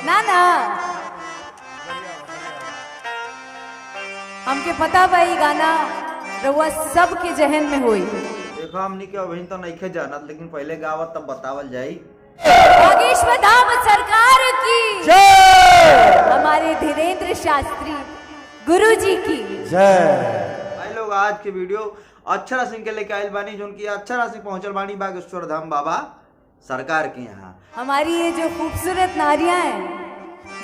ना ना हमके पता भाई गाना रउआ सबके जहन में होई। देखो हमनी के अभी तो नहीं जानत, लेकिन पहले गावत तब बतावल जाई। बागेश्वर धाम सरकार की जय, हमारे धीरेन्द्र शास्त्री गुरुजी की जय। भाई लोग आज के वीडियो अक्षरा सिंह के लेके आयल बानी, जो उनकी अक्षरा सिंह पहुंचल बानी बागेश्वर धाम बाबा सरकार के यहाँ। हमारी ये जो खूबसूरत नारियां हैं,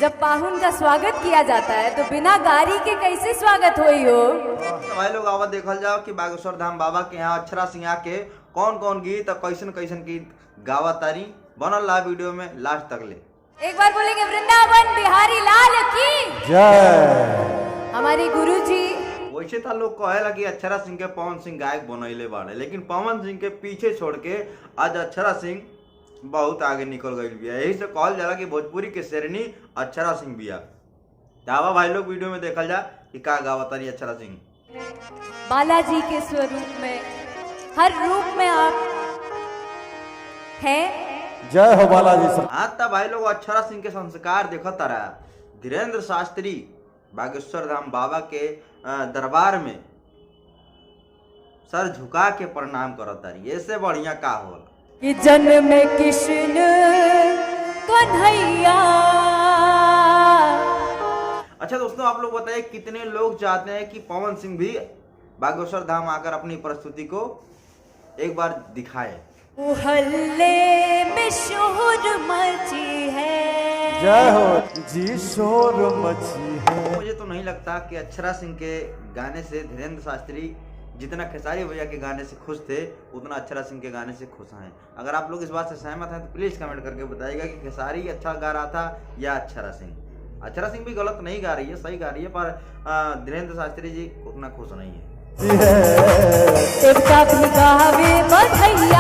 जब पाहुन का स्वागत किया जाता है तो बिना गाड़ी के कैसे स्वागत होई हो। तो भाई लोग आवत देखल जाओ कि बागेश्वर धाम बाबा के यहाँ अक्षरा सिंह के कौन कौन गीत और कैसन कैसन गीत गावा तारी। बनल ला वीडियो में लास्ट तक ले। एक बार बोलेंगे वृंदावन बिहारी लाल की जय। हमारे गुरुजी वैसे था लोग कहेला कि अक्षरा सिंह के पवन सिंह गायक बनैले बाड़े, लेकिन पवन सिंह के पीछे छोड़ के आज अक्षरा सिंह बहुत आगे निकल गई बिया। यही से कहल जाला कि भोजपुरी के शेरनी अक्षरा सिंह बिया। दावा भाई लोग वीडियो में देखल जा कि का गावतारी अक्षरा सिंह। बालाजी के स्वरूप में, हर रूप में आप हैं। जय हो बालाजी सर। हाँ तब भाई लोग अक्षरा सिंह के संस्कार देखो तारा। धीरेन्द्र शास्त्री बागेश्वर धाम बाबा के दरबार में सर झुका के प्रणाम करो तारी। ऐसे बढ़िया का होला कि जन्म में कृष्ण कन्हैया। अच्छा दोस्तों, आप लोग बताइए कितने लोग चाहते हैं कि पवन सिंह भी बागेश्वर धाम आकर अपनी प्रस्तुति को एक बार दिखाए। हल्ले में शोर मची है। जय हो जी, शोर मची है। मुझे तो नहीं लगता कि अक्षरा सिंह के गाने से धीरेन्द्र शास्त्री जितना खेसारी भैया के गाने से खुश थे उतना अक्षरा सिंह के गाने से खुश हैं। अगर आप लोग इस बात से सहमत हैं तो प्लीज कमेंट करके बताइएगा कि खेसारी अच्छा गा रहा था या अक्षरा सिंह। अक्षरा सिंह भी गलत नहीं गा रही है, सही गा रही है, पर धीरेन्द्र शास्त्री जी उतना खुश नहीं है। देवता भी गावे बधैया।